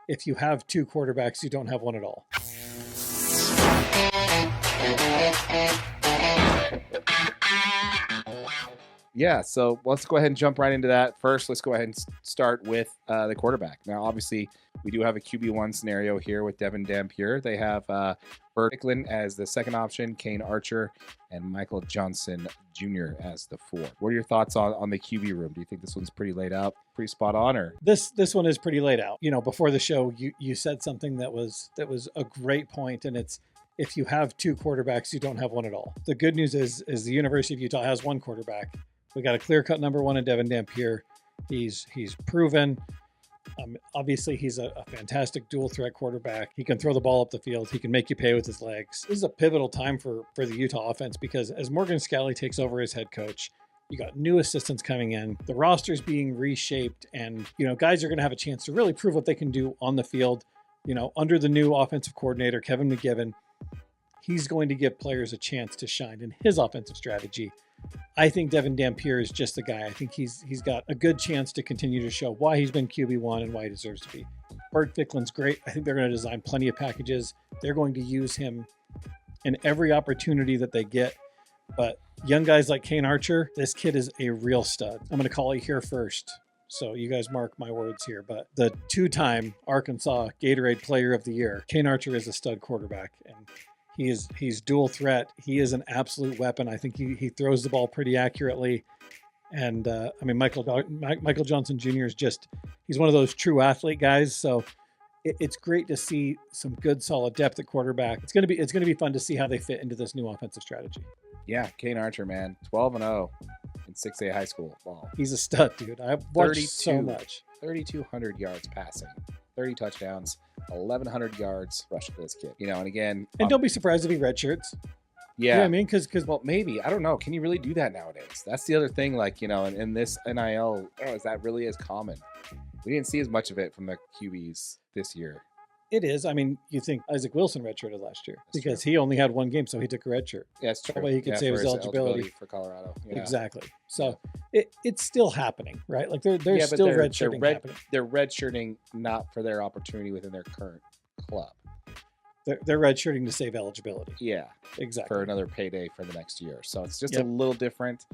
if you have two quarterbacks, you don't have one at all. Yeah, so let's go ahead and jump right into that. First, let's go ahead and start with the quarterback. Now, obviously, we do have a QB1 scenario here with Devin Dampier. They have Bert Icklin as the second option, Kane Archer, and Michael Johnson Jr. as the fourth. What are your thoughts on the QB room? Do you think this one's pretty laid out, pretty spot on, or this one is pretty laid out? You know, before the show, you said something that was a great point, and it's if you have two quarterbacks, you don't have one at all. The good news is the University of Utah has one quarterback. We got a clear-cut number one in Devin Dampier. He's proven. Obviously, he's a fantastic dual-threat quarterback. He can throw the ball up the field. He can make you pay with his legs. This is a pivotal time for the Utah offense because as Morgan Scalley takes over as head coach, you got new assistants coming in. The roster's being reshaped, and guys are going to have a chance to really prove what they can do on the field. Under the new offensive coordinator, Kevin McGiven, he's going to give players a chance to shine in his offensive strategy. I think Devin Dampier is just the guy. I think he's got a good chance to continue to show why he's been QB1 and why he deserves to be. Bert Ficklin's great. I think they're going to design plenty of packages. They're going to use him in every opportunity that they get. But young guys like Kane Archer, this kid is a real stud. I'm going to call it here first, so you guys mark my words here. But the two-time Arkansas Gatorade Player of the Year, Kane Archer is a stud quarterback, and he's dual threat. He is an absolute weapon. I think he throws the ball pretty accurately. And Michael Johnson Jr. is he's one of those true athlete guys. So it's great to see some good solid depth at quarterback. It's gonna be fun to see how they fit into this new offensive strategy. Yeah, Kane Archer, man, 12-0 in 6A high school ball. He's a stud, dude. I've watched so much. 3,200 yards passing, 30 touchdowns, 1,100 yards rushing for this kid. And again, and don't be surprised if he redshirts. Yeah, you know what I mean, because well, maybe, I don't know. Can you really do that nowadays? That's the other thing. Like in this NIL, is that really as common? We didn't see as much of it from the QBs this year. It is. I mean, you think Isaac Wilson redshirted last year because true. he only had one game, so he took a red shirt. Yeah, that's true. That way he could save his eligibility for Colorado. Yeah. Exactly. So it's still happening, right? Like they're still redshirting happening. They're redshirting not for their opportunity within their current club. They're redshirting to save eligibility. Yeah, exactly. For another payday for the next year. So it's just a little different.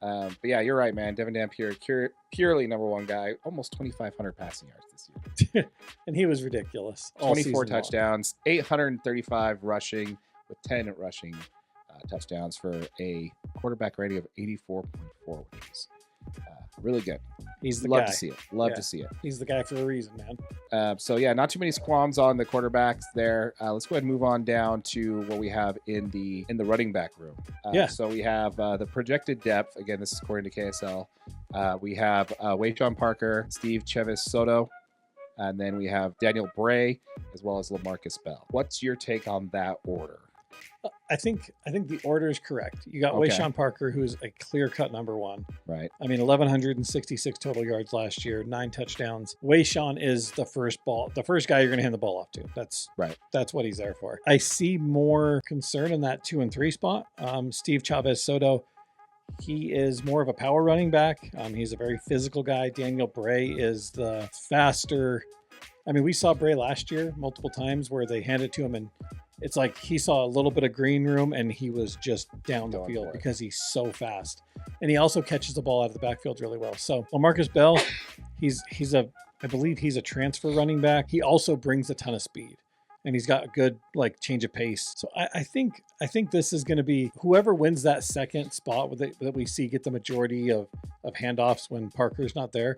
But yeah, you're right, man. Devin Dampier, purely number one guy, almost 2,500 passing yards this year. And he was ridiculous. 24 touchdowns, 835 rushing with 10 rushing touchdowns for a quarterback rating of 84.4, which is really good. He's the guy. Love to see it. Love to see it. He's the guy for a reason, man. So yeah, not too many qualms on the quarterbacks there. Let's go ahead and move on down to what we have in the running back room. So we have the projected depth. Again, this is according to KSL. We have Wayshawn Parker, Steve Chevis Soto, and then we have Daniel Bray as well as LaMarcus Bell. What's your take on that order? I think the order is correct. You got Wayshawn Parker, who's a clear-cut number one. Right. I mean, 1,166 total yards last year, 9 touchdowns. Wayshawn is the first guy you're going to hand the ball off to. That's right. That's what he's there for. I see more concern in that 2 and 3 spot. Steve Chavez Soto, he is more of a power running back. He's a very physical guy. Daniel Bray is the faster. I mean, we saw Bray last year multiple times where they handed it to him and it's like he saw a little bit of green room and he was just down the field because he's so fast. And he also catches the ball out of the backfield really well. So LaMarcus Bell, I believe he's a transfer running back. He also brings a ton of speed and he's got a good change of pace. So I think this is going to be whoever wins that second spot that we see get the majority of handoffs when Parker's not there.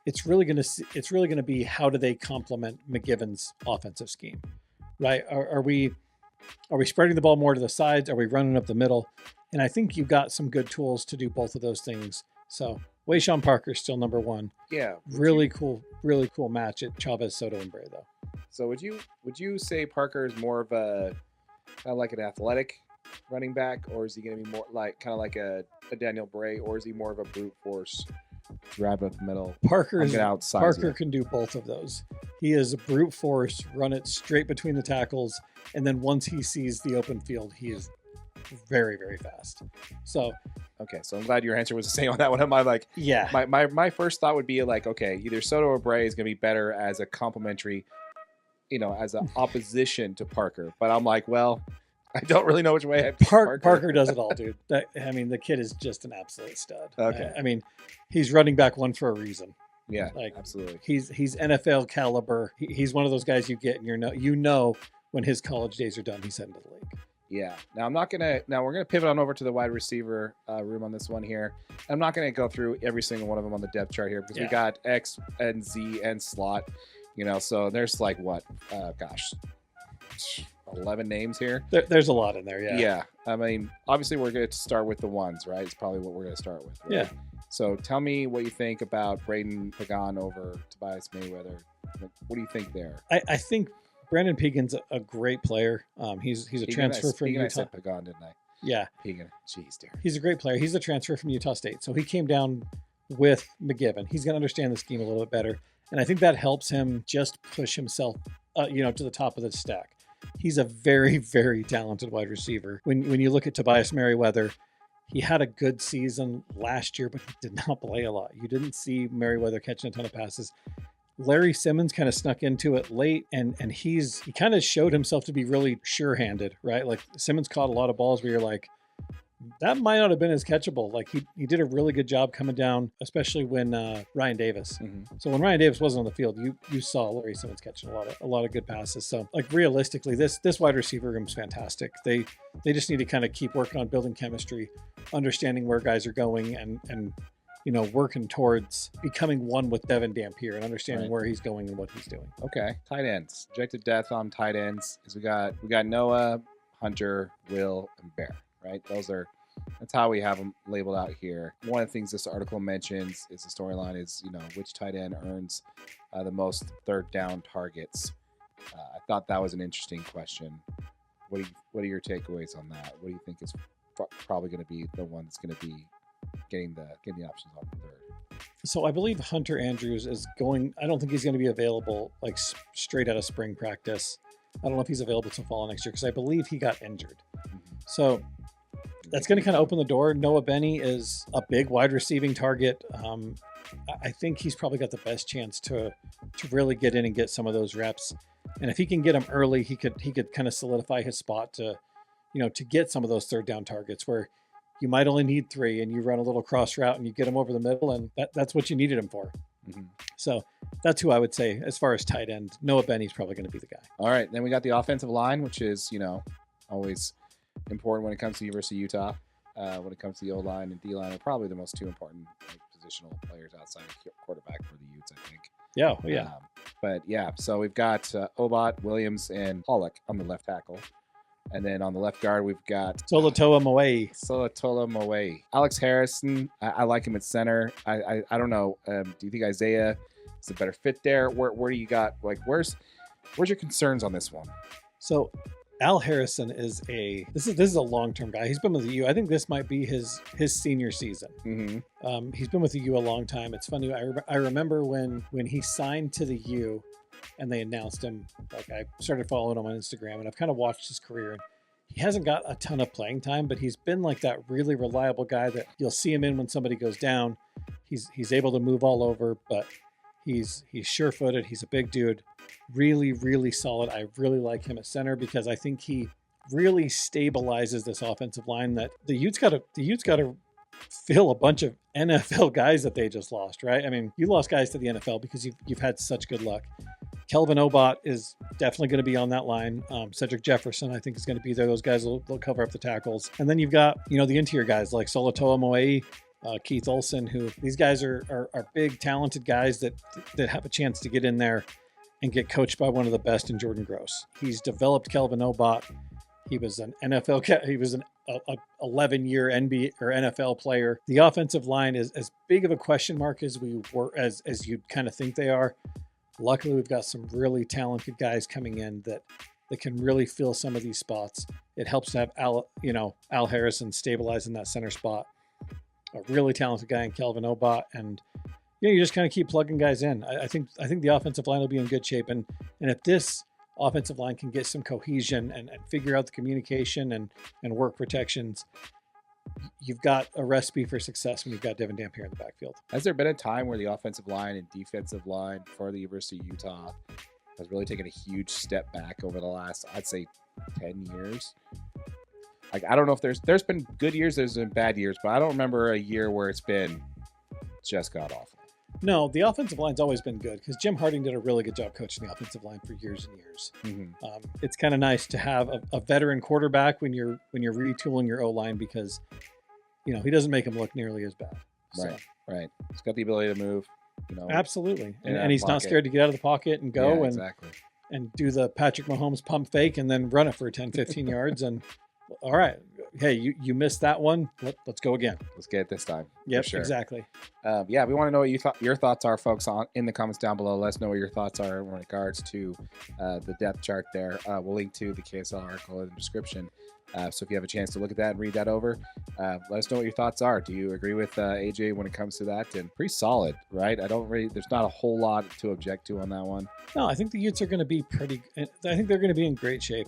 It's really going to be how do they complement McGiven's offensive scheme. Right? Are we spreading the ball more to the sides? Are we running up the middle? And I think you've got some good tools to do both of those things. So Wayshawn Parker is still number one. Yeah. Really cool match at Chavez, Soto, and Bray though. So would you say Parker is more of a kind of like an athletic running back, or is he going to be more like kind of like a Daniel Bray, or is he more of a brute force? Grab up the middle. Parker can do both of those. He is a brute force, run it straight between the tackles, and then once he sees the open field, he is very, very fast. So okay, so I'm glad your answer was the same on that one. I'm like, yeah. My first thought would be like, okay, either Soto or Bray is going to be better as a complementary as an opposition to Parker. But I'm like, well, I don't really know which way I pick Parker does it all, dude. The kid is just an absolute stud. Okay. He's running back one for a reason. Yeah, absolutely. He's NFL caliber. He's one of those guys you get, and when his college days are done, he's heading to the league. Yeah. Now we're gonna pivot on over to the wide receiver room on this one here. I'm not gonna go through every single one of them on the depth chart here because we got X and Z and slot. So there's 11 names here. There's a lot in there. Yeah. Obviously we're going to start with the ones, right? It's probably what we're going to start with. Right? Yeah. So tell me what you think about Braden Pagan over Tobias Mayweather. What do you think there? I think Brandon Pegan's a great player. He's a transfer from Utah. I said Pagan, didn't I? Yeah. Pegan. Jeez, dear. He's a great player. He's a transfer from Utah State. So he came down with McGiven. He's going to understand the scheme a little bit better. And I think that helps him just push himself, to the top of the stack. He's a very, very talented wide receiver. When you look at Tobias Merriweather, he had a good season last year, but he did not play a lot. You didn't see Merriweather catching a ton of passes. Larry Simmons kind of snuck into it late, and he kind of showed himself to be really sure-handed, right? Like Simmons caught a lot of balls where you're like, that might not have been as catchable. Like he did a really good job coming down, especially when Ryan Davis. Mm-hmm. So when Ryan Davis wasn't on the field, you saw Larry Simmons catching a lot of good passes. So like realistically, this wide receiver room is fantastic. They just need to kind of keep working on building chemistry, understanding where guys are going, and working towards becoming one with Devin Dampier and understanding where he's going and what he's doing. Okay, tight ends. Projected depth on tight ends is we got Noah, Hunter, Will, and Bear. Right, that's how we have them labeled out here. One of the things this article mentions is the storyline is which tight end earns the most third down targets. I thought that was an interesting question. What are your takeaways on that? What do you think is probably going to be the one that's going to be getting the options on the third? So I believe Hunter Andrews is going. I don't think he's going to be available like straight out of spring practice. I don't know if he's available till fall next year because I believe he got injured. Mm-hmm. So that's going to kind of open the door. Noah Benny is a big wide receiving target. I think he's probably got the best chance to really get in and get some of those reps. And if he can get them early, he could kind of solidify his spot to get some of those third down targets where you might only need 3 and you run a little cross route and you get him over the middle, and that's what you needed him for. Mm-hmm. So that's who I would say as far as tight end. Noah Benny's probably going to be the guy. All right, then we got the offensive line, which is always important when it comes to University of Utah. When it comes to the O-line and D-line are probably the most two important positional players outside of quarterback for the Utes, I think. Yeah. So we've got Obot, Williams, and Pollock on the left tackle. And then on the left guard, we've got Solatoa Moe. Alex Harrison, I like him at center. I don't know. Do you think Isaiah is a better fit there? Where do you got, where's your concerns on this one? So Al Harrison is this is a long-term guy. He's been with the U. I think this might be his senior season. Mm-hmm. He's been with the U a long time. It's funny. I remember when he signed to the U and they announced him, I started following him on Instagram and I've kind of watched his career, and he hasn't got a ton of playing time, but he's been like that really reliable guy that you'll see him in when somebody goes down. He's able to move all over, but he's sure-footed. He's a big dude. Really, really solid. I really like him at center because I think he really stabilizes this offensive line that the Utes got to fill a bunch of NFL guys that they just lost, right? I mean, you lost guys to the NFL because you've had such good luck. Kelvin Obot is definitely going to be on that line. Cedric Jefferson, I think, is going to be there. Those guys will cover up the tackles. And then you've got, the interior guys like Solatoa Moe, Keith Olson, who these guys are big, talented guys that have a chance to get in there and get coached by one of the best in Jordan Gross. He's developed Kelvin Obot. He was an NFL, he was an 11-year NBA or NFL player. The offensive line is as big of a question mark as as you'd kind of think they are. Luckily, we've got some really talented guys coming in that can really fill some of these spots. It helps to have Al Harrison stabilizing that center spot. A really talented guy in Kelvin Obot, and you just kind of keep plugging guys in. I think the offensive line will be in good shape, and if this offensive line can get some cohesion and figure out the communication and work protections, you've got a recipe for success when you've got Devin Dampier in the backfield. Has there been a time where the offensive line and defensive line for the University of Utah has really taken a huge step back over the last, I'd say, 10 years. Like, I don't know if there's been good years, there's been bad years, but I don't remember a year where it's been just god awful. No, the offensive line's always been good because Jim Harding did a really good job coaching the offensive line for years and years. It's kind of nice to have a veteran quarterback when you're retooling your O-line because, he doesn't make them look nearly as bad. Right. He's got the ability to move. Absolutely, and he's not scared to get out of the pocket and go and do the Patrick Mahomes pump fake and then run it for 10, 15 yards. And all right, hey, you missed that one. Let's go again. Let's get it this time. Yep, sure. Exactly. We want to know what your thoughts are, folks, in the comments down below. Let us know what your thoughts are in regards to the depth chart there. We'll link to the KSL article in the description. So if you have a chance to look at that and read that over, let us know what your thoughts are. Do you agree with AJ when it comes to that? And pretty solid, right? There's not a whole lot to object to on that one. No, I think the Utes are going to be I think they're going to be in great shape.